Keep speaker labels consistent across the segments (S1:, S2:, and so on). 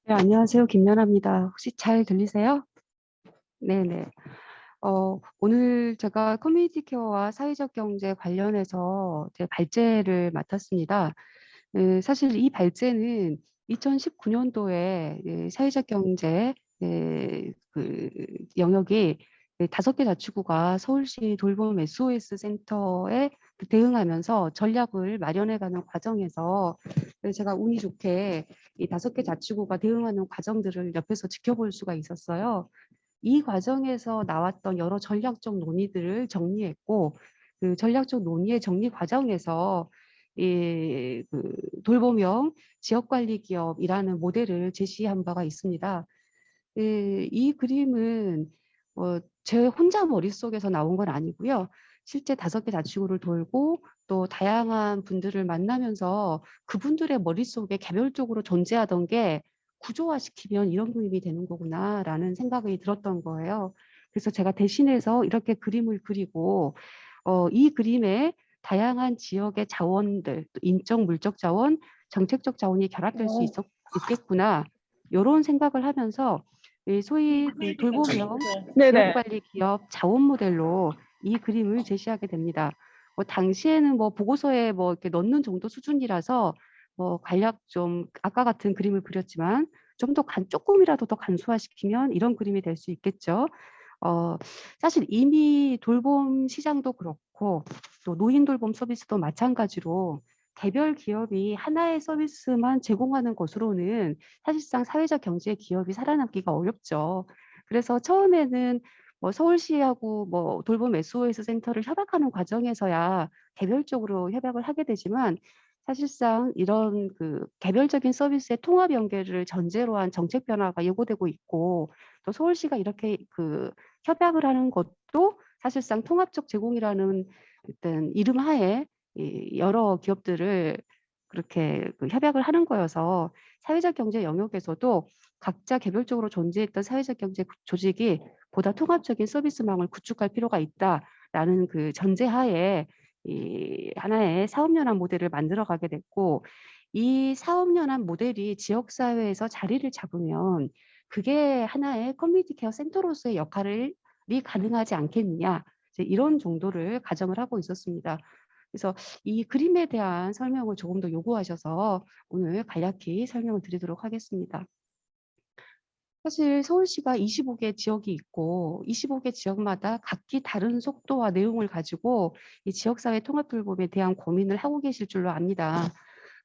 S1: 네, 안녕하세요. 김연아입니다. 혹시 잘 들리세요? 네네. 오늘 제가 커뮤니티 케어와 사회적 경제 관련해서 제 발제를 맡았습니다. 사실 이 발제는 2019년도에 사회적 경제 그 영역이 5개 자치구가 서울시 돌봄 SOS 센터에 대응하면서 전략을 마련해가는 과정에서 제가 운이 좋게 이 5개 자치구가 대응하는 과정들을 옆에서 지켜볼 수가 있었어요. 이 과정에서 나왔던 여러 전략적 논의들을 정리했고, 그 전략적 논의의 정리 과정에서 돌봄형 지역관리기업이라는 모델을 제시한 바가 있습니다. 이 그림은 제 혼자 머릿속에서 나온 건 아니고요. 실제 5개 자치구를 돌고 또 다양한 분들을 만나면서 그분들의 머릿속에 개별적으로 존재하던 게 구조화시키면 이런 그림이 되는 거구나라는 생각이 들었던 거예요. 그래서 제가 대신해서 이렇게 그림을 그리고 이 그림에 다양한 지역의 자원들, 또 인적, 물적 자원, 정책적 자원이 결합될 수 있겠구나. 이런 생각을 하면서 소위 그 돌봄형
S2: 네네.
S1: 지역관리 기업 자원 모델로 이 그림을 제시하게 됩니다. 당시에는 뭐 보고서에 뭐 이렇게 넣는 정도 수준이라서 뭐 간략 좀 아까 같은 그림을 그렸지만 좀 더 조금이라도 더 간소화시키면 이런 그림이 될 수 있겠죠. 사실 이미 돌봄 시장도 그렇고 또 노인 돌봄 서비스도 마찬가지로 개별 기업이 하나의 서비스만 제공하는 것으로는 사실상 사회적 경제 기업이 살아남기가 어렵죠. 그래서 처음에는 뭐 서울시하고 뭐 돌봄 SOS 센터를 협약하는 과정에서야 개별적으로 협약을 하게 되지만 사실상 이런 그 개별적인 서비스의 통합 연계를 전제로 한 정책 변화가 예고되고 있고 또 서울시가 이렇게 그 협약을 하는 것도 사실상 통합적 제공이라는 어떤 이름 하에 이 여러 기업들을 그렇게 그 협약을 하는 거여서 사회적 경제 영역에서도 각자 개별적으로 존재했던 사회적 경제 조직이 보다 통합적인 서비스망을 구축할 필요가 있다라는 그 전제하에 이 하나의 사업연합 모델을 만들어가게 됐고 이 사업연합 모델이 지역사회에서 자리를 잡으면 그게 하나의 커뮤니티 케어 센터로서의 역할이 가능하지 않겠느냐 이제 이런 정도를 가정을 하고 있었습니다. 그래서 이 그림에 대한 설명을 조금 더 요구하셔서 오늘 간략히 설명을 드리도록 하겠습니다. 사실 서울시가 25개 지역이 있고 25개 지역마다 각기 다른 속도와 내용을 가지고 이 지역사회 통합 돌봄에 대한 고민을 하고 계실 줄로 압니다.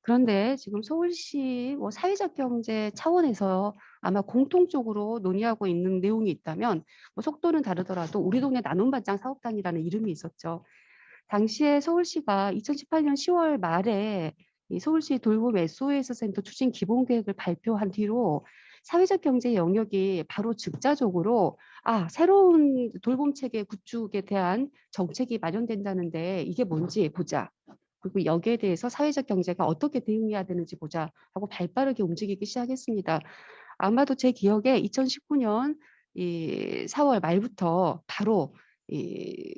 S1: 그런데 지금 서울시 뭐 사회적 경제 차원에서 아마 공통적으로 논의하고 있는 내용이 있다면 뭐 속도는 다르더라도 우리 동네 나눔반장 사업단이라는 이름이 있었죠. 당시에 서울시가 2018년 10월 말에 이 서울시 돌봄 SOS 센터 추진 기본 계획을 발표한 뒤로 사회적 경제 영역이 바로 즉자적으로 새로운 돌봄 체계 구축에 대한 정책이 마련된다는데 이게 뭔지 보자. 그리고 여기에 대해서 사회적 경제가 어떻게 대응해야 되는지 보자 하고 발빠르게 움직이기 시작했습니다. 아마도 제 기억에 2019년 이 4월 말부터 바로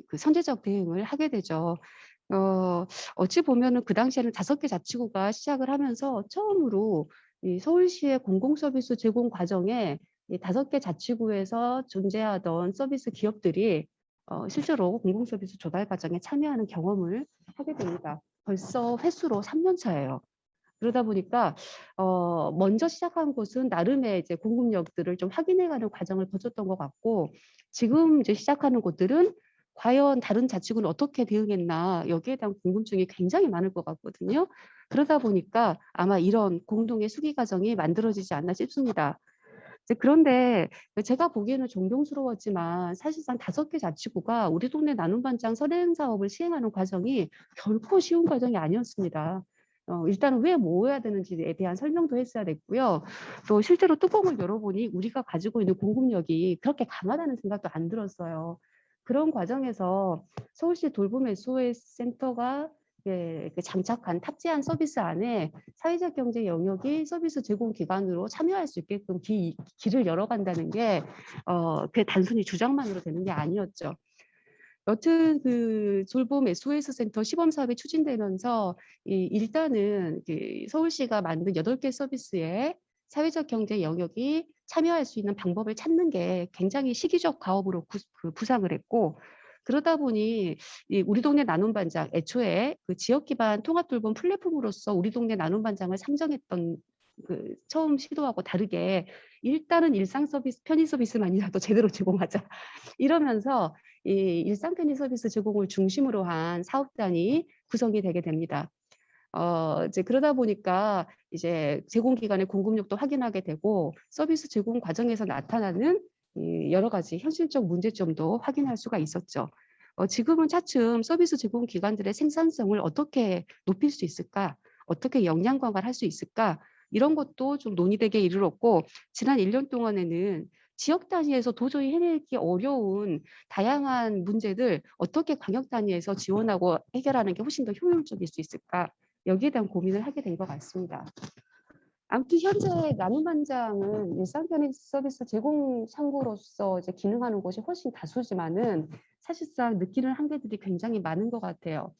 S1: 그 선제적 대응을 하게 되죠. 어찌 보면은 그 당시에는 5개 자치구가 시작을 하면서 처음으로 이 서울시의 공공서비스 제공 과정에 이 5개 자치구에서 존재하던 서비스 기업들이 실제로 공공서비스 조달 과정에 참여하는 경험을 하게 됩니다. 벌써 횟수로 3년 차예요. 그러다 보니까 먼저 시작한 곳은 나름의 이제 공급력들을 좀 확인해가는 과정을 거쳤던 것 같고 지금 이제 시작하는 곳들은 과연 다른 자치구는 어떻게 대응했나 여기에 대한 궁금증이 굉장히 많을 것 같거든요. 그러다 보니까 아마 이런 공동의 수기 과정이 만들어지지 않나 싶습니다. 그런데 제가 보기에는 존경스러웠지만 사실상 5개 자치구가 우리 동네 나눔반장 선행 사업을 시행하는 과정이 결코 쉬운 과정이 아니었습니다. 일단은 왜 모여야 되는지에 대한 설명도 했어야 됐고요. 또 실제로 뚜껑을 열어보니 우리가 가지고 있는 공급력이 그렇게 강하다는 생각도 안 들었어요. 그런 과정에서 서울시 돌봄 SOS 센터가 장착한 탑재한 서비스 안에 사회적 경제 영역이 서비스 제공 기관으로 참여할 수 있게끔 길을 열어간다는 게 그게 단순히 주장만으로 되는 게 아니었죠. 여튼 그 돌봄 SOS 센터 시범 사업이 추진되면서 일단은 서울시가 만든 8개 서비스에 사회적 경제 영역이 참여할 수 있는 방법을 찾는 게 굉장히 시기적 가업으로 부상을 했고, 그러다 보니 이 우리 동네 나눔 반장, 애초에 그 지역 기반 통합 돌봄 플랫폼으로서 우리 동네 나눔 반장을 상정했던 그 처음 시도하고 다르게 일단은 일상 서비스, 편의 서비스만이라도 제대로 제공하자. 이러면서 이 일상 편의 서비스 제공을 중심으로 한 사업단이 구성이 되게 됩니다. 이제 그러다 보니까 이제 제공 기관의 공급력도 확인하게 되고, 서비스 제공 과정에서 나타나는 이 여러 가지 현실적 문제점도 확인할 수가 있었죠. 지금은 차츰 서비스 제공 기관들의 생산성을 어떻게 높일 수 있을까? 어떻게 역량 강화를 할 수 있을까? 이런 것도 좀 논의되게 이르렀고, 지난 1년 동안에는 지역 단위에서 도저히 해내기 어려운 다양한 문제들 어떻게 광역 단위에서 지원하고 해결하는 게 훨씬 더 효율적일 수 있을까? 여기에 대한 고민을 하게 된 것 같습니다. 아무튼 현재 나눔 반장은 일상 편의 서비스 제공 창구로서 이제 기능하는 곳이 훨씬 다수지만은 사실상 느끼는 한계들이 굉장히 많은 것 같아요.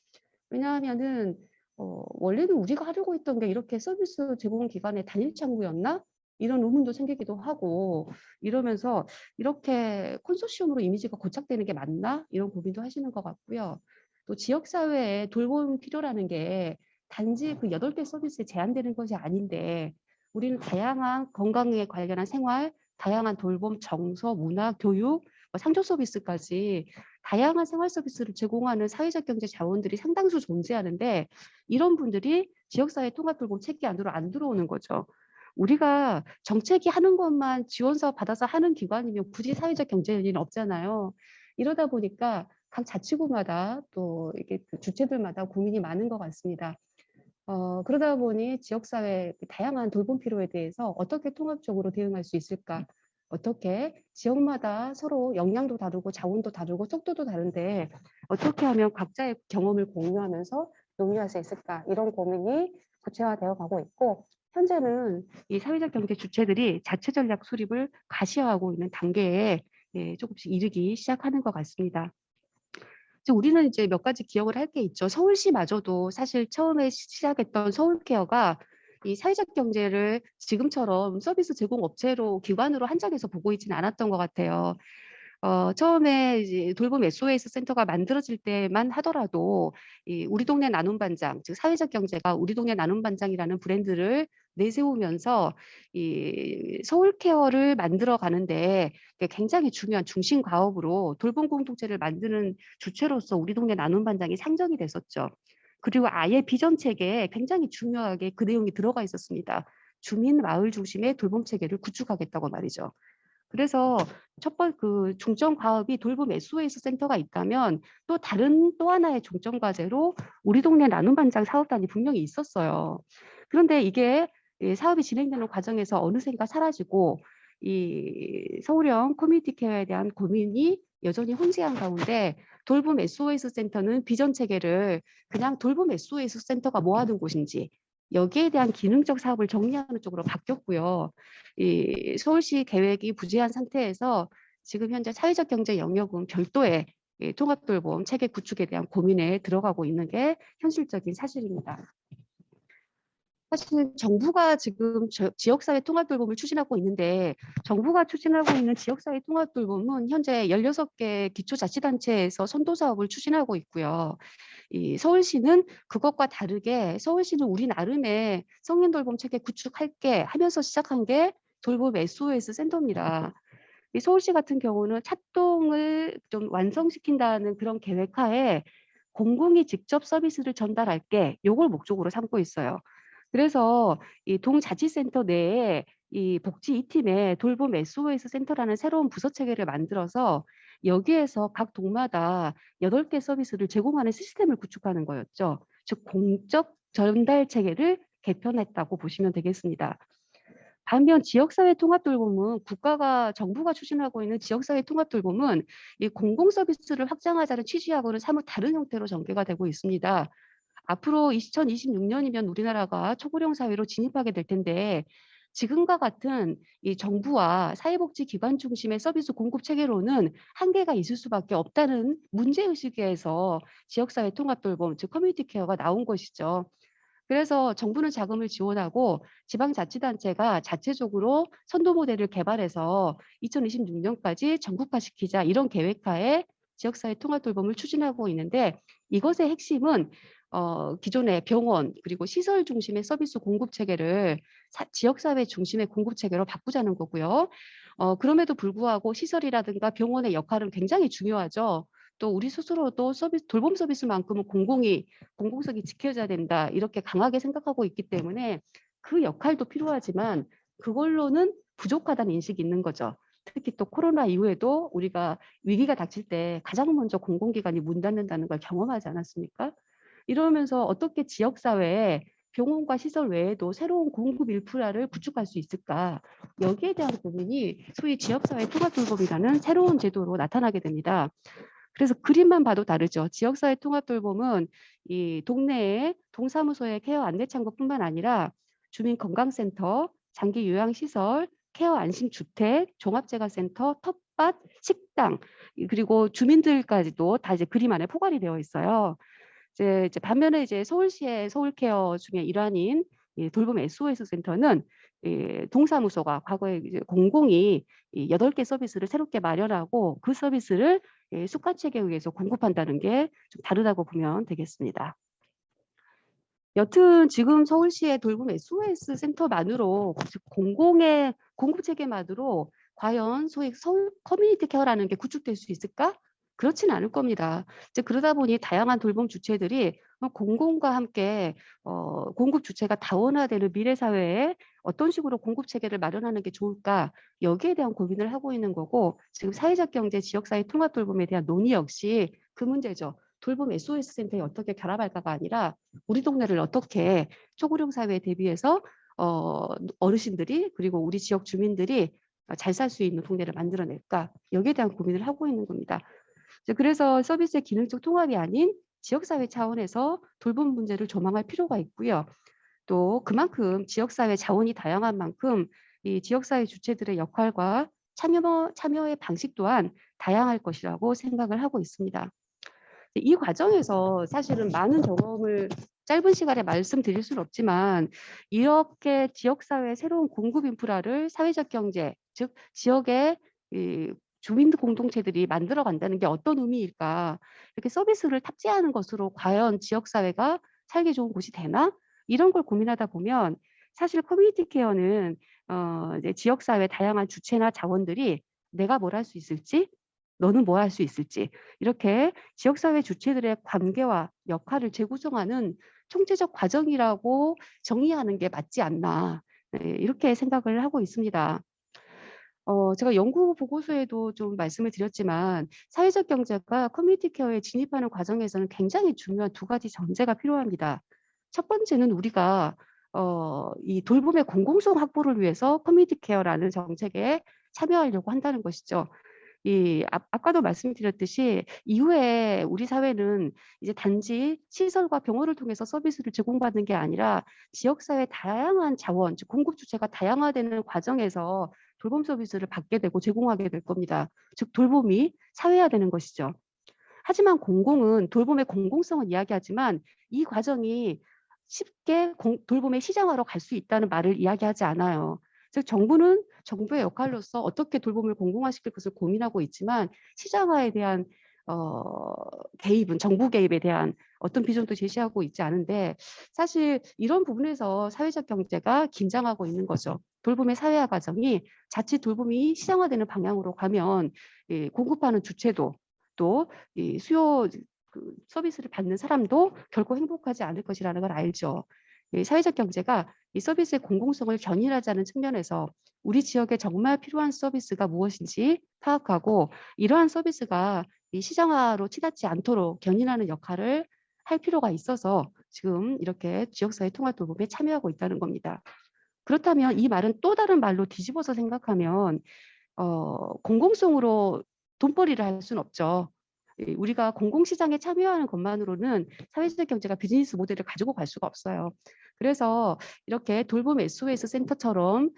S1: 왜냐하면은 원래는 우리가 하려고 했던 게 이렇게 서비스 제공 기관의 단일 창구였나? 이런 의문도 생기기도 하고, 이러면서 이렇게 콘소시엄으로 이미지가 고착되는 게 맞나? 이런 고민도 하시는 것 같고요. 또 지역사회에 돌봄 필요라는 게 단지 그 8개 서비스에 제한되는 것이 아닌데, 우리는 다양한 건강에 관련한 생활, 다양한 돌봄, 정서, 문화, 교육, 상조 서비스까지 다양한 생활 서비스를 제공하는 사회적 경제 자원들이 상당수 존재하는데, 이런 분들이 지역사회 통합돌봄 체계 안으로 안 들어오는 거죠. 우리가 정책이 하는 것만 지원 사업 받아서 하는 기관이면 굳이 사회적 경제 연리는 없잖아요. 이러다 보니까 각 자치구마다 또 이게 그 주체들마다 고민이 많은 것 같습니다. 그러다 보니 지역사회 다양한 돌봄 필요에 대해서 어떻게 통합적으로 대응할 수 있을까? 어떻게 지역마다 서로 역량도 다르고 자원도 다르고 속도도 다른데 어떻게 하면 각자의 경험을 공유하면서 논의할 수 있을까? 이런 고민이 구체화되어 가고 있고, 현재는 이 사회적 경제 주체들이 자체 전략 수립을 가시화하고 있는 단계에 조금씩 이르기 시작하는 것 같습니다. 우리는 이제 몇 가지 기억을 할 게 있죠. 서울시마저도 사실 처음에 시작했던 서울케어가 이 사회적 경제를 지금처럼 서비스 제공 업체로 기관으로 한정해서 보고 있지는 않았던 것 같아요. 처음에 이제 돌봄 SOS 센터가 만들어질 때만 하더라도 이 우리 동네 나눔 반장, 즉 사회적 경제가 우리 동네 나눔 반장이라는 브랜드를 내세우면서 이 서울 케어를 만들어 가는데 굉장히 중요한 중심 가업으로 돌봄 공동체를 만드는 주체로서 우리 동네 나눔 반장이 상정이 됐었죠. 그리고 아예 비전 체계에 굉장히 중요하게 그 내용이 들어가 있었습니다. 주민 마을 중심의 돌봄 체계를 구축하겠다고 말이죠. 그래서 그 중점 과업이 돌봄 SOS 센터가 있다면 또 다른 또 하나의 중점 과제로 우리 동네 나눔 반장 사업단이 분명히 있었어요. 그런데 이게 사업이 진행되는 과정에서 어느샌가 사라지고 이 서울형 커뮤니티 케어에 대한 고민이 여전히 혼재한 가운데 돌봄 SOS 센터는 비전 체계를 그냥 돌봄 SOS 센터가 뭐 하는 곳인지 여기에 대한 기능적 사업을 정리하는 쪽으로 바뀌었고요. 이 서울시 계획이 부재한 상태에서 지금 현재 사회적 경제 영역은 별도의 통합돌봄 체계 구축에 대한 고민에 들어가고 있는 게 현실적인 사실입니다. 사실 정부가 지금 지역사회 통합돌봄을 추진하고 있는데, 정부가 추진하고 있는 지역사회 통합돌봄은 현재 16개 기초자치단체에서 선도사업을 추진하고 있고요. 이 서울시는 그것과 다르게 서울시는 우리 나름의 성인 돌봄 체계 구축할게 하면서 시작한 게 돌봄 SOS 센터입니다. 이 서울시 같은 경우는 착동을 좀 완성시킨다는 그런 계획하에 공공이 직접 서비스를 전달할게 요걸 목적으로 삼고 있어요. 그래서 이 동자치센터 내에 이 복지 2팀에 돌봄 SOS 센터라는 새로운 부서 체계를 만들어서 여기에서 각 동마다 8개 서비스를 제공하는 시스템을 구축하는 거였죠. 즉 공적 전달 체계를 개편했다고 보시면 되겠습니다. 반면 지역사회 통합돌봄은 정부가 추진하고 있는 지역사회 통합돌봄은 이 공공 서비스를 확장하자는 취지하고는 사뭇 다른 형태로 전개가 되고 있습니다. 앞으로 2026년이면 우리나라가 초고령 사회로 진입하게 될 텐데, 지금과 같은 이 정부와 사회복지기관 중심의 서비스 공급 체계로는 한계가 있을 수밖에 없다는 문제의식에서 지역사회 통합돌봄, 즉 커뮤니티 케어가 나온 것이죠. 그래서 정부는 자금을 지원하고 지방자치단체가 자체적으로 선도 모델을 개발해서 2026년까지 전국화시키자 이런 계획하에 지역사회 통합돌봄을 추진하고 있는데 이것의 핵심은 기존의 병원 그리고 시설 중심의 서비스 공급 체계를 지역사회 중심의 공급 체계로 바꾸자는 거고요. 그럼에도 불구하고 시설이라든가 병원의 역할은 굉장히 중요하죠. 또 우리 스스로도 서비스, 돌봄 서비스만큼은 공공성이 지켜져야 된다. 이렇게 강하게 생각하고 있기 때문에 그 역할도 필요하지만 그걸로는 부족하다는 인식이 있는 거죠. 특히 또 코로나 이후에도 우리가 위기가 닥칠 때 가장 먼저 공공기관이 문 닫는다는 걸 경험하지 않았습니까? 이러면서 어떻게 지역사회에 병원과 시설 외에도 새로운 공급 인프라를 구축할 수 있을까? 여기에 대한 고민이 소위 지역사회 통합돌봄이라는 새로운 제도로 나타나게 됩니다. 그래서 그림만 봐도 다르죠. 지역사회 통합돌봄은 이 동네에 동사무소의 케어 안내창구뿐만 아니라 주민건강센터, 장기요양시설, 케어 안심주택, 종합재가센터, 텃밭, 식당 그리고 주민들까지도 다 이제 그림 안에 포괄이 되어 있어요. 이제 반면에 이제 서울시의 서울케어 중에 일환인 이 돌봄 SOS 센터는 동사무소가 과거에 이제 공공이 이 8개 서비스를 새롭게 마련하고 그 서비스를 수가책에 의해서 공급한다는 게 좀 다르다고 보면 되겠습니다. 여튼 지금 서울시의 돌봄 SOS 센터만으로 즉 공공의 공급 체계만으로 과연 소위 서울 커뮤니티 케어라는 게 구축될 수 있을까? 그렇지는 않을 겁니다. 이제 그러다 보니 다양한 돌봄 주체들이 공공과 함께 공급 주체가 다원화되는 미래 사회에 어떤 식으로 공급 체계를 마련하는 게 좋을까? 여기에 대한 고민을 하고 있는 거고 지금 사회적 경제 지역사회 통합 돌봄에 대한 논의 역시 그 문제죠. 돌봄 SOS 센터에 어떻게 결합할까가 아니라 우리 동네를 어떻게 초고령 사회에 대비해서 어르신들이 그리고 우리 지역 주민들이 잘 살 수 있는 동네를 만들어낼까 여기에 대한 고민을 하고 있는 겁니다. 그래서 서비스의 기능적 통합이 아닌 지역사회 차원에서 돌봄 문제를 조망할 필요가 있고요. 또 그만큼 지역사회 자원이 다양한 만큼 이 지역사회 주체들의 역할과 참여의 방식 또한 다양할 것이라고 생각을 하고 있습니다. 이 과정에서 사실은 많은 경험을 짧은 시간에 말씀드릴 수는 없지만 이렇게 지역사회의 새로운 공급 인프라를 사회적 경제, 즉 지역의 이 주민 공동체들이 만들어 간다는 게 어떤 의미일까? 이렇게 서비스를 탑재하는 것으로 과연 지역사회가 살기 좋은 곳이 되나? 이런 걸 고민하다 보면 사실 커뮤니티 케어는 이제 지역사회 다양한 주체나 자원들이 내가 뭘 할 수 있을지, 너는 뭐 할 수 있을지 이렇게 지역사회 주체들의 관계와 역할을 재구성하는 총체적 과정이라고 정의하는 게 맞지 않나 이렇게 생각을 하고 있습니다. 제가 연구 보고서에도 좀 말씀을 드렸지만 사회적 경제가 커뮤니티 케어에 진입하는 과정에서는 굉장히 중요한 두 가지 전제가 필요합니다. 첫 번째는 우리가 이 돌봄의 공공성 확보를 위해서 커뮤니티 케어라는 정책에 참여하려고 한다는 것이죠. 아까도 말씀드렸듯이 이후에 우리 사회는 이제 단지 시설과 병원을 통해서 서비스를 제공받는 게 아니라 지역사회 다양한 자원, 즉 공급 주체가 다양화되는 과정에서 돌봄 서비스를 받게 되고 제공하게 될 겁니다. 즉 돌봄이 사회화되는 것이죠. 하지만 공공은 돌봄의 공공성을 이야기하지만 이 과정이 쉽게 돌봄의 시장화로 갈 수 있다는 말을 이야기하지 않아요. 즉 정부는 정부의 역할로서 어떻게 돌봄을 공공화시킬 것을 고민하고 있지만 시장화에 대한 개입은 정부 개입에 대한 어떤 비전도 제시하고 있지 않은데 사실 이런 부분에서 사회적 경제가 긴장하고 있는 거죠. 돌봄의 사회화 과정이 자칫 돌봄이 시장화되는 방향으로 가면 공급하는 주체도 또 이 수요 그 서비스를 받는 사람도 결코 행복하지 않을 것이라는 걸 알죠. 사회적 경제가 이 서비스의 공공성을 견인하자는 측면에서 우리 지역에 정말 필요한 서비스가 무엇인지 파악하고 이러한 서비스가 이 시장화로 치닫지 않도록 견인하는 역할을 할 필요가 있어서 지금 이렇게 지역사회 통합 돌봄에 참여하고 있다는 겁니다. 그렇다면 이 말은 또 다른 말로 뒤집어서 생각하면 공공성으로 돈벌이를 할 수는 없죠. 우리가 공공시장에 참여하는 것만으로는 사회적 경제가 비즈니스 모델을 가지고 갈 수가 없어요. 그래서 이렇게 돌봄 SOS 센터처럼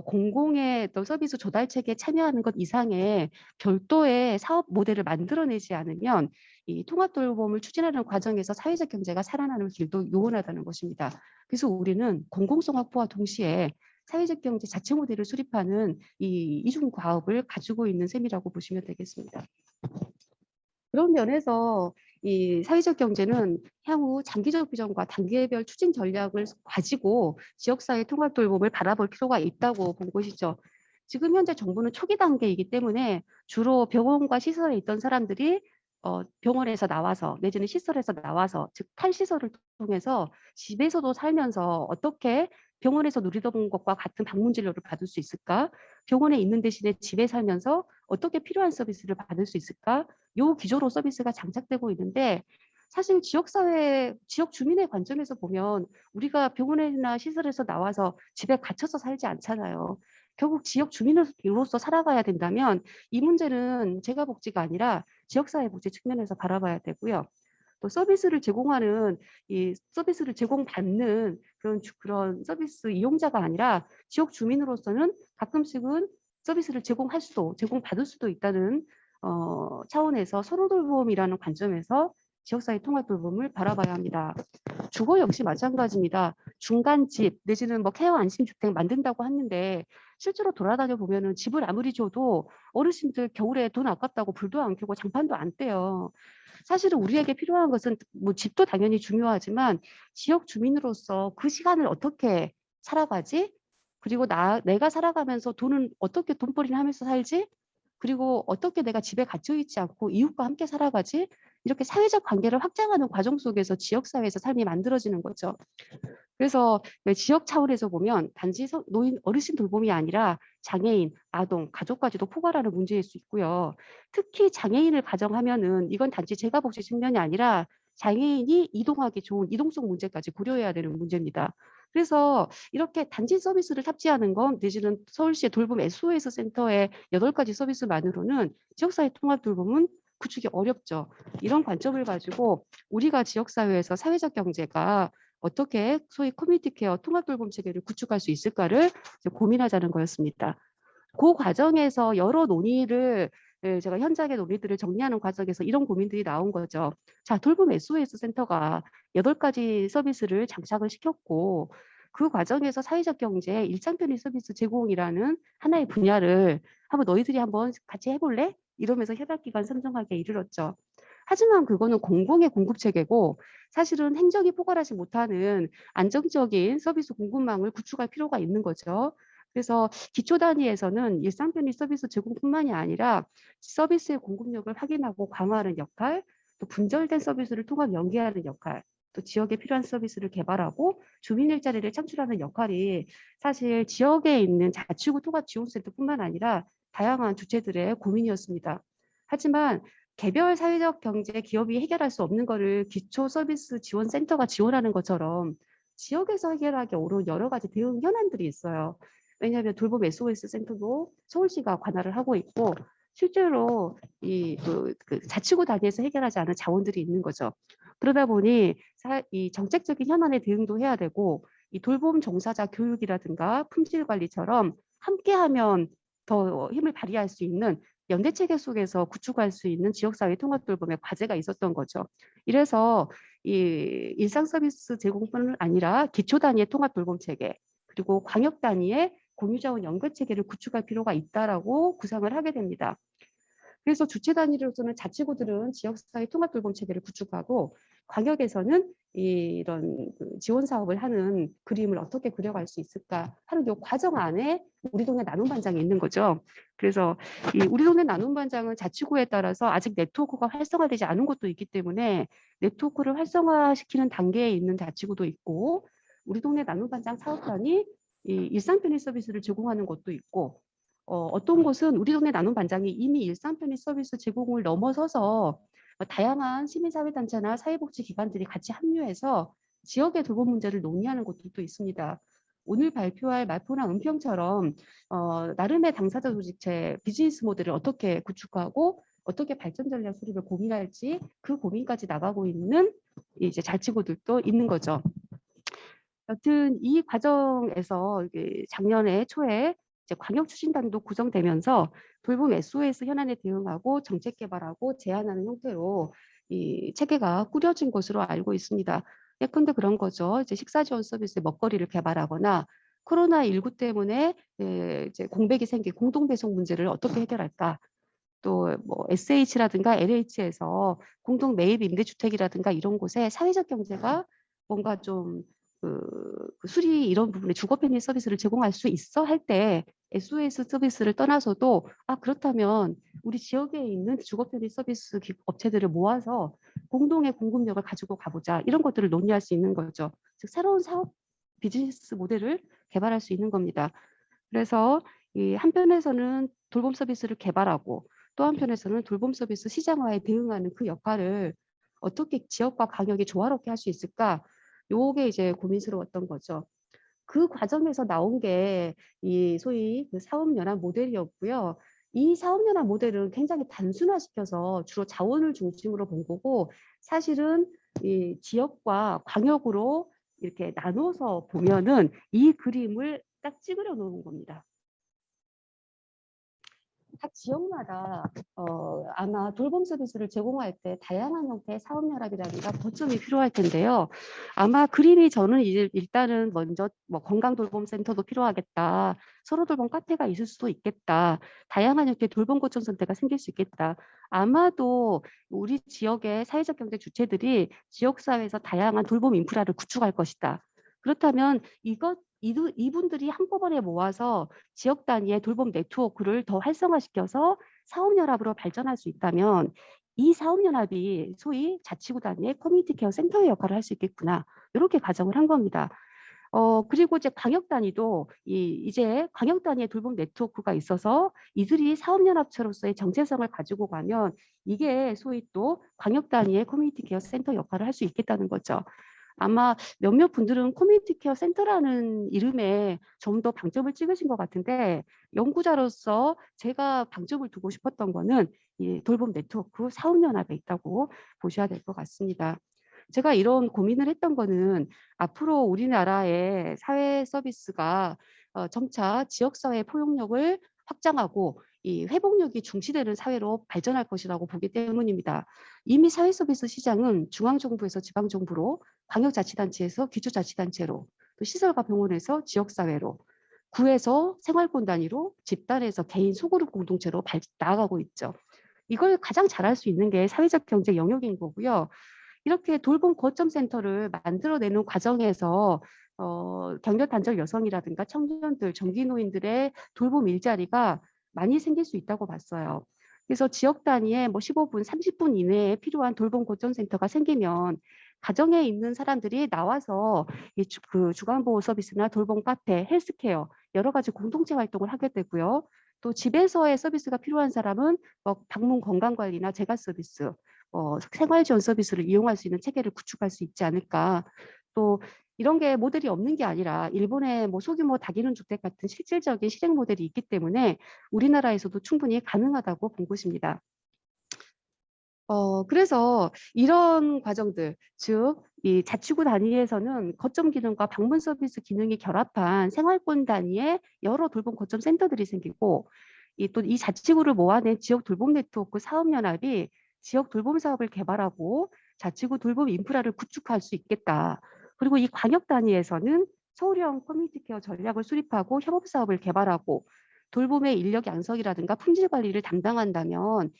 S1: 공공의 또 서비스 조달 체계에 참여하는 것 이상의 별도의 사업 모델을 만들어내지 않으면 이 통합 돌봄을 추진하는 과정에서 사회적 경제가 살아나는 길도 요원하다는 것입니다. 그래서 우리는 공공성 확보와 동시에 사회적 경제 자체 모델을 수립하는 이 이중 과업을 가지고 있는 셈이라고 보시면 되겠습니다. 그런 면에서 이 사회적 경제는 향후 장기적 비전과 단계별 추진 전략을 가지고 지역사회 통합 돌봄을 바라볼 필요가 있다고 본 것이죠. 지금 현재 정부는 초기 단계이기 때문에 주로 병원과 시설에 있던 사람들이 병원에서 나와서 내지는 시설에서 나와서 즉 탈시설을 통해서 집에서도 살면서 어떻게 병원에서 누리던 것과 같은 방문 진료를 받을 수 있을까? 병원에 있는 대신에 집에 살면서 어떻게 필요한 서비스를 받을 수 있을까? 요 기조로 서비스가 장착되고 있는데 사실 지역사회, 지역 주민의 관점에서 보면 우리가 병원이나 시설에서 나와서 집에 갇혀서 살지 않잖아요. 결국 지역 주민으로서 살아가야 된다면 이 문제는 재가 복지가 아니라 지역사회 복지 측면에서 바라봐야 되고요. 또 서비스를 제공하는 이 서비스를 제공받는 그런 서비스 이용자가 아니라 지역 주민으로서는 가끔씩은 서비스를 제공받을 수도 있다는 차원에서 서로 돌봄이라는 관점에서 지역사회 통합 돌봄을 바라봐야 합니다. 주거 역시 마찬가지입니다. 중간집 내지는 뭐 케어 안심주택 만든다고 하는데 실제로 돌아다녀 보면은 집을 아무리 줘도 어르신들 겨울에 돈 아깝다고 불도 안 켜고 장판도 안 떼요. 사실은 우리에게 필요한 것은 뭐 집도 당연히 중요하지만 지역 주민으로서 그 시간을 어떻게 살아가지? 그리고 내가 살아가면서 돈은 어떻게 돈벌이를 하면서 살지? 그리고 어떻게 내가 집에 갇혀 있지 않고 이웃과 함께 살아가지? 이렇게 사회적 관계를 확장하는 과정 속에서 지역사회에서 삶이 만들어지는 거죠. 그래서 지역 차원에서 보면 단지 노인 어르신 돌봄이 아니라 장애인, 아동, 가족까지도 포괄하는 문제일 수 있고요. 특히 장애인을 가정하면은 이건 단지 재가복지 측면이 아니라 장애인이 이동하기 좋은 이동성 문제까지 고려해야 되는 문제입니다. 그래서 이렇게 단지 서비스를 탑재하는 건 내지는 서울시의 돌봄 SOS 센터의 8가지 서비스만으로는 지역사회 통합 돌봄은 구축이 어렵죠. 이런 관점을 가지고 우리가 지역사회에서 사회적 경제가 어떻게 소위 커뮤니티 케어 통합 돌봄 체계를 구축할 수 있을까를 고민하자는 거였습니다. 그 과정에서 여러 논의를 제가 현장의 논의들을 정리하는 과정에서 이런 고민들이 나온 거죠. 자, 돌봄 SOS 센터가 8가지 서비스를 장착을 시켰고 그 과정에서 사회적 경제 일상 편의 서비스 제공이라는 하나의 분야를 너희들이 한번 같이 해볼래? 이러면서 협약기관 선정하기에 이르렀죠. 하지만 그거는 공공의 공급 체계고 사실은 행정이 포괄하지 못하는 안정적인 서비스 공급망을 구축할 필요가 있는 거죠. 그래서 기초 단위에서는 일상 편의 서비스 제공뿐만이 아니라 서비스의 공급력을 확인하고 강화하는 역할, 또 분절된 서비스를 통합 연계하는 역할, 또 지역에 필요한 서비스를 개발하고 주민 일자리를 창출하는 역할이 사실 지역에 있는 자치구 통합지원센터뿐만 아니라 다양한 주체들의 고민이었습니다. 하지만 개별 사회적 경제 기업이 해결할 수 없는 거를 기초 서비스 지원 센터가 지원하는 것처럼 지역에서 해결하기 어려운 여러 가지 대응 현안들이 있어요. 왜냐하면 돌봄 SOS 센터도 서울시가 관할을 하고 있고 실제로 그 자치구 단위에서 해결하지 않은 자원들이 있는 거죠. 그러다 보니 이 정책적인 현안에 대응도 해야 되고 이 돌봄 종사자 교육이라든가 품질 관리처럼 함께하면 더 힘을 발휘할 수 있는 연대 체계 속에서 구축할 수 있는 지역사회 통합 돌봄의 과제가 있었던 거죠. 이래서 이 일상 서비스 제공뿐 아니라 기초 단위의 통합 돌봄 체계 그리고 광역 단위의 공유자원 연결 체계를 구축할 필요가 있다라고 구상을 하게 됩니다. 그래서 주체 단위로서는 자치구들은 지역사회 통합 돌봄 체계를 구축하고 광역에서는 이런 지원 사업을 하는 그림을 어떻게 그려갈 수 있을까 하는 이 과정 안에 우리 동네 나눔 반장이 있는 거죠. 그래서 이 우리 동네 나눔 반장은 자치구에 따라서 아직 네트워크가 활성화되지 않은 곳도 있기 때문에 네트워크를 활성화시키는 단계에 있는 자치구도 있고 우리 동네 나눔 반장 사업단이 이 일상 편의 서비스를 제공하는 곳도 있고 어떤 곳은 우리 동네 나눔 반장이 이미 일상 편의 서비스 제공을 넘어서서 다양한 시민사회단체나 사회복지기관들이 같이 합류해서 지역의 돌봄 문제를 논의하는 곳들도 있습니다. 오늘 발표할 마포나 은평처럼 나름의 당사자 조직체 비즈니스 모델을 어떻게 구축하고 어떻게 발전 전략 수립을 고민할지 그 고민까지 나가고 있는 이제 자치구들도 있는 거죠. 여튼 이 과정에서 작년에 초에 이제 광역추진단도 구성되면서 돌봄 SOS 현안에 대응하고 정책 개발하고 제안하는 형태로 이 체계가 꾸려진 것으로 알고 있습니다. 예컨대 그런 거죠. 이제 식사 지원 서비스의 먹거리를 개발하거나 코로나19 때문에 이제 공백이 생긴 공동 배송 문제를 어떻게 해결할까? 또 뭐 SH라든가 LH에서 공동 매입 임대주택이라든가 이런 곳에 사회적 경제가 뭔가 좀 그 수리 이런 부분에 주거 편의 서비스를 제공할 수 있어 할 때 SOS 서비스를 떠나서도 그렇다면 우리 지역에 있는 주거 편의 서비스 업체들을 모아서 공동의 공급력을 가지고 가보자 이런 것들을 논의할 수 있는 거죠. 즉 새로운 사업 비즈니스 모델을 개발할 수 있는 겁니다. 그래서 이 한편에서는 돌봄 서비스를 개발하고 또 한편에서는 돌봄 서비스 시장화에 대응하는 그 역할을 어떻게 지역과 광역이 조화롭게 할 수 있을까? 요게 이제 고민스러웠던 거죠. 그 과정에서 나온 게 이 소위 그 사업연합 모델이었고요. 이 사업연합 모델은 굉장히 단순화시켜서 주로 자원을 중심으로 본 거고 사실은 이 지역과 광역으로 이렇게 나눠서 보면은 이 그림을 딱 찌그려 놓은 겁니다. 각 지역마다 아마 돌봄 서비스를 제공할 때 다양한 형태의 사업연합이라든가 거점이 필요할 텐데요. 아마 그림이 저는 일단은 먼저 뭐 건강돌봄센터도 필요하겠다. 서로돌봄 카페가 있을 수도 있겠다. 다양한 형태의 돌봄 거점센터가 생길 수 있겠다. 아마도 우리 지역의 사회적 경제 주체들이 지역사회에서 다양한 돌봄 인프라를 구축할 것이다. 그렇다면 이분들이 한꺼번에 모아서 지역 단위의 돌봄 네트워크를 더 활성화시켜서 사업연합으로 발전할 수 있다면 이 사업연합이 소위 자치구 단위의 커뮤니티 케어 센터의 역할을 할 수 있겠구나. 이렇게 가정을 한 겁니다. 그리고 이제 광역 단위도 이제 광역 단위의 돌봄 네트워크가 있어서 이들이 사업연합체로서의 정체성을 가지고 가면 이게 소위 또 광역 단위의 커뮤니티 케어 센터 역할을 할 수 있겠다는 거죠. 아마 몇몇 분들은 커뮤니티 케어 센터라는 이름에 좀 더 방점을 찍으신 것 같은데 연구자로서 제가 방점을 두고 싶었던 거는 이 돌봄 네트워크 사업연합에 있다고 보셔야 될 것 같습니다. 제가 이런 고민을 했던 거는 앞으로 우리나라의 사회 서비스가 점차 지역사회 포용력을 확장하고 이 회복력이 중시되는 사회로 발전할 것이라고 보기 때문입니다. 이미 사회 서비스 시장은 중앙정부에서 지방정부로 광역자치단체에서 기초자치단체로 또 시설과 병원에서 지역사회로 구에서 생활권 단위로 집단에서 개인 소그룹 공동체로 나아가고 있죠. 이걸 가장 잘할 수 있는 게 사회적 경제 영역인 거고요. 이렇게 돌봄 거점 센터를 만들어내는 과정에서 경력 단절 여성이라든가 청년들, 정기노인들의 돌봄 일자리가 많이 생길 수 있다고 봤어요. 그래서 지역 단위에 뭐 15분, 30분 이내에 필요한 돌봄 거점 센터가 생기면 가정에 있는 사람들이 나와서 그 주간보호 서비스나 돌봄 카페, 헬스케어 여러 가지 공동체 활동을 하게 되고요. 또 집에서의 서비스가 필요한 사람은 방문 건강관리나 재가 서비스, 생활 지원 서비스를 이용할 수 있는 체계를 구축할 수 있지 않을까. 또 이런 게 모델이 없는 게 아니라 일본의 뭐 소규모 다기능 주택 같은 실질적인 실행 모델이 있기 때문에 우리나라에서도 충분히 가능하다고 본 것입니다. 그래서 이런 과정들, 즉, 이 자치구 단위에서는 거점 기능과 방문 서비스 기능이 결합한 생활권 단위의 여러 돌봄 거점 센터들이 생기고, 또 이 자치구를 모아낸 지역 돌봄 네트워크 사업연합이 지역 돌봄 사업을 개발하고 자치구 돌봄 인프라를 구축할 수 있겠다. 그리고 이 광역 단위에서는 서울형 커뮤니티 케어 전략을 수립하고 협업 사업을 개발하고 돌봄의 인력 양성이라든가 품질 관리를 담당한다면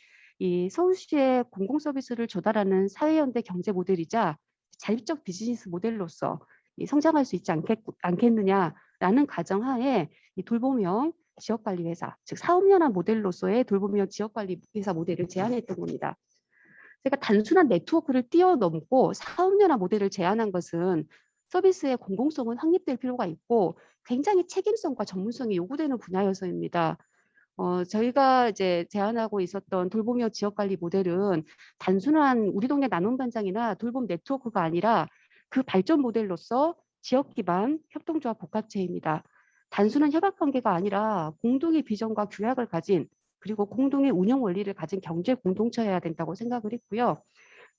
S1: 이 서울시의 공공 서비스를 조달하는 사회연대 경제 모델이자 자율적 비즈니스 모델로서 성장할 수 있지 않겠느냐라는 가정하에 이 돌봄형 지역관리회사, 즉 사업연합 모델로서의 돌봄형 지역관리회사 모델을 제안했던 겁니다. 제가 단순한 네트워크를 뛰어넘고 사업연합 모델을 제안한 것은 서비스의 공공성은 확립될 필요가 있고 굉장히 책임성과 전문성이 요구되는 분야여서입니다. 저희가 이제 제안하고 있었던 돌봄형 지역관리 모델은 단순한 우리 동네 나눔반장이나 돌봄 네트워크가 아니라 그 발전 모델로서 지역 기반 협동조합 복합체입니다. 단순한 협약 관계가 아니라 공동의 비전과 규약을 가진 그리고 공동의 운영 원리를 가진 경제 공동체여야 된다고 생각을 했고요.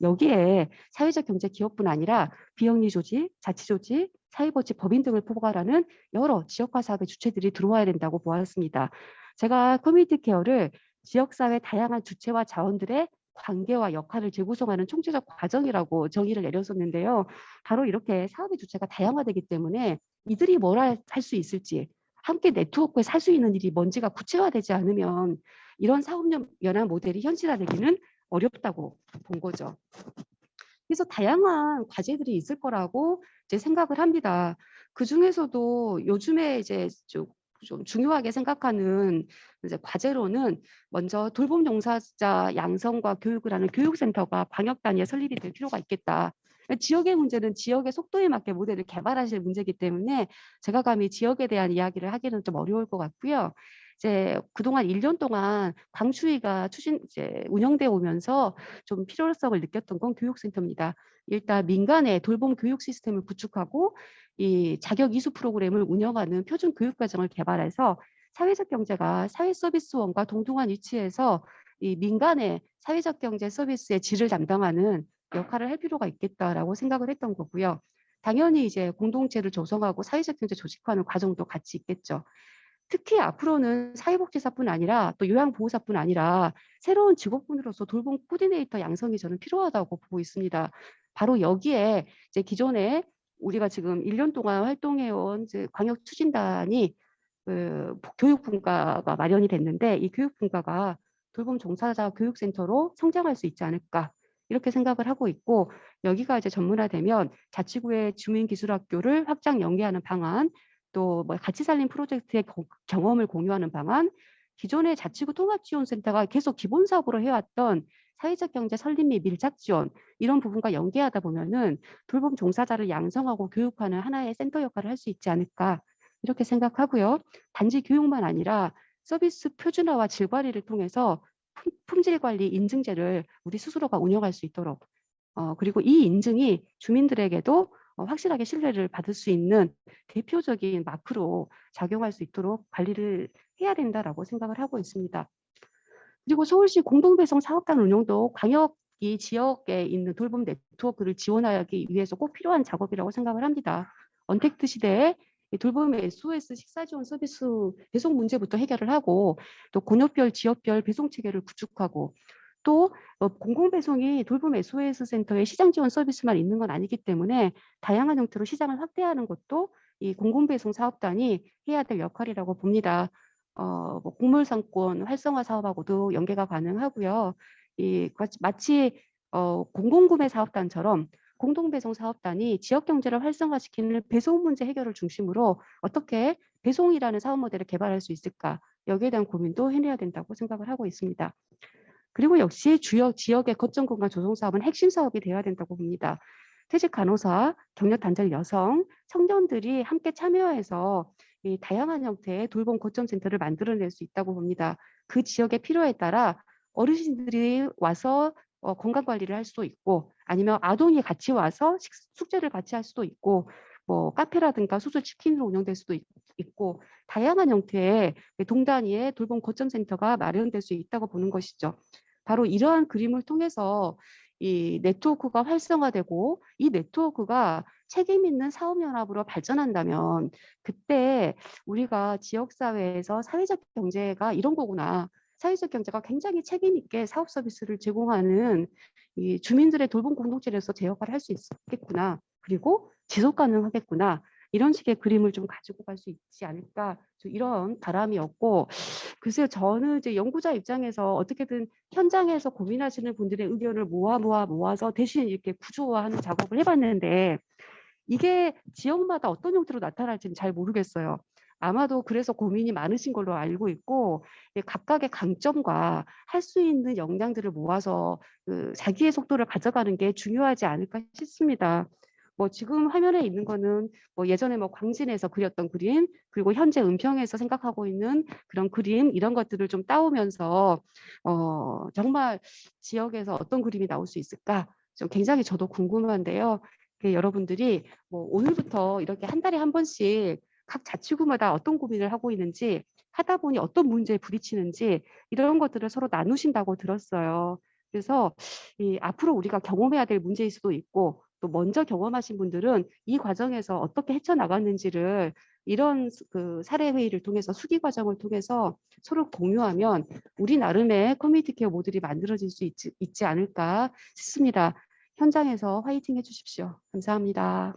S1: 여기에 사회적 경제 기업뿐 아니라 비영리 조직, 자치 조직, 사회복지 법인 등을 포괄하는 여러 지역화 사업의 주체들이 들어와야 된다고 보았습니다. 제가 커뮤니티 케어를 지역사회 다양한 주체와 자원들의 관계와 역할을 재구성하는 총체적 과정이라고 정의를 내렸었는데요. 바로 이렇게 사업의 주체가 다양화되기 때문에 이들이 뭘 할 수 있을지, 함께 네트워크에 살 수 있는 일이 뭔지가 구체화되지 않으면 이런 사업 연합 모델이 현실화되기는 어렵다고 본 거죠. 그래서 다양한 과제들이 있을 거라고 이제 생각을 합니다. 그 중에서도 요즘에 이제 좀 중요하게 생각하는 이제 과제로는 먼저 돌봄 종사자 양성과 교육을 하는 교육센터가 방역 단위에 설립이 될 필요가 있겠다. 지역의 문제는 지역의 속도에 맞게 모델을 개발하실 문제이기 때문에 제가 감히 지역에 대한 이야기를 하기는 좀 어려울 것 같고요. 이제 그동안 1년 동안 광추위가 운영돼 오면서 좀 필요성을 느꼈던 건 교육센터입니다. 일단 민간의 돌봄 교육 시스템을 구축하고 이 자격 이수 프로그램을 운영하는 표준 교육 과정을 개발해서 사회적 경제가 사회 서비스원과 동등한 위치에서 이 민간의 사회적 경제 서비스의 질을 담당하는 역할을 할 필요가 있겠다라고 생각을 했던 거고요. 당연히 이제 공동체를 조성하고 사회적 경제 조직화하는 과정도 같이 있겠죠. 특히 앞으로는 사회복지사뿐 아니라 또 요양보호사뿐 아니라 새로운 직업군으로서 돌봄 코디네이터 양성이 저는 필요하다고 보고 있습니다. 바로 여기에 이제 기존에 우리가 지금 1년 동안 활동해온 광역 추진단이 교육분과가 마련이 됐는데 이 교육분과가 돌봄 종사자 교육센터로 성장할 수 있지 않을까 이렇게 생각을 하고 있고 여기가 이제 전문화되면 자치구의 주민기술학교를 확장 연계하는 방안 또 뭐 같이 살림 프로젝트의 경험을 공유하는 방안 기존의 자치구 통합지원센터가 계속 기본 사업으로 해왔던 사회적 경제 설립 및 밀착 지원 이런 부분과 연계하다 보면은 돌봄 종사자를 양성하고 교육하는 하나의 센터 역할을 할 수 있지 않을까 이렇게 생각하고요. 단지 교육만 아니라 서비스 표준화와 질 관리를 통해서 품질 관리 인증제를 우리 스스로가 운영할 수 있도록 그리고 이 인증이 주민들에게도 확실하게 신뢰를 받을 수 있는 대표적인 마크로 작용할 수 있도록 관리를 해야 된다라고 생각을 하고 있습니다. 그리고 서울시 공동배송 사업단 운영도 광역이 지역에 있는 돌봄 네트워크를 지원하기 위해서 꼭 필요한 작업이라고 생각을 합니다. 언택트 시대에 돌봄 SOS 식사 지원 서비스 배송 문제부터 해결을 하고 또 권역별 지역별 배송 체계를 구축하고 또 공공배송이 돌봄 SOS 센터의 시장 지원 서비스만 있는 건 아니기 때문에 다양한 형태로 시장을 확대하는 것도 이 공공배송 사업단이 해야 될 역할이라고 봅니다. 뭐 곡물상권 활성화 사업하고도 연계가 가능하고요. 마치 공공구매 사업단처럼 공동배송 사업단이 지역 경제를 활성화시키는 배송 문제 해결을 중심으로 어떻게 배송이라는 사업 모델을 개발할 수 있을까 여기에 대한 고민도 해내야 된다고 생각을 하고 있습니다. 그리고 역시 지역의 거점 공간 조성 사업은 핵심 사업이 되어야 된다고 봅니다. 퇴직 간호사, 격려 단절 여성, 청년들이 함께 참여해서 이 다양한 형태의 돌봄 거점 센터를 만들어낼 수 있다고 봅니다. 그 지역의 필요에 따라 어르신들이 와서 건강 관리를 할 수도 있고 아니면 아동이 같이 와서 숙제를 같이 할 수도 있고 뭐 카페라든가 수술 치킨으로 운영될 수도 있고 다양한 형태의 동단위의 돌봄 거점 센터가 마련될 수 있다고 보는 것이죠. 바로 이러한 그림을 통해서 이 네트워크가 활성화되고 이 네트워크가 책임 있는 사업연합으로 발전한다면 그때 우리가 지역사회에서 사회적 경제가 이런 거구나. 사회적 경제가 굉장히 책임 있게 사업 서비스를 제공하는 이 주민들의 돌봄 공동체로서 제 역할을 할 수 있겠구나. 그리고 지속 가능하겠구나. 이런 식의 그림을 좀 가지고 갈 수 있지 않을까 이런 바람이었고 글쎄요 저는 이제 연구자 입장에서 어떻게든 현장에서 고민하시는 분들의 의견을 모아서 대신 이렇게 구조화하는 작업을 해봤는데 이게 지역마다 어떤 형태로 나타날지는 잘 모르겠어요. 아마도 그래서 고민이 많으신 걸로 알고 있고 각각의 강점과 할 수 있는 역량들을 모아서 자기의 속도를 가져가는 게 중요하지 않을까 싶습니다. 뭐 지금 화면에 있는 거는 뭐 예전에 뭐 광진에서 그렸던 그림 그리고 현재 은평에서 생각하고 있는 그런 그림 이런 것들을 좀 따오면서 정말 지역에서 어떤 그림이 나올 수 있을까 좀 굉장히 저도 궁금한데요. 여러분들이 뭐 오늘부터 이렇게 한 달에 한 번씩 각 자치구마다 어떤 고민을 하고 있는지, 하다 보니 어떤 문제에 부딪히는지 이런 것들을 서로 나누신다고 들었어요. 그래서 이 앞으로 우리가 경험해야 될 문제일 수도 있고, 또 먼저 경험하신 분들은 이 과정에서 어떻게 헤쳐나갔는지를 이런 그 사례 회의를 통해서, 수기 과정을 통해서 서로 공유하면 우리 나름의 커뮤니티 케어 모델이 만들어질 수 있지 않을까 싶습니다. 현장에서 화이팅 해주십시오. 감사합니다.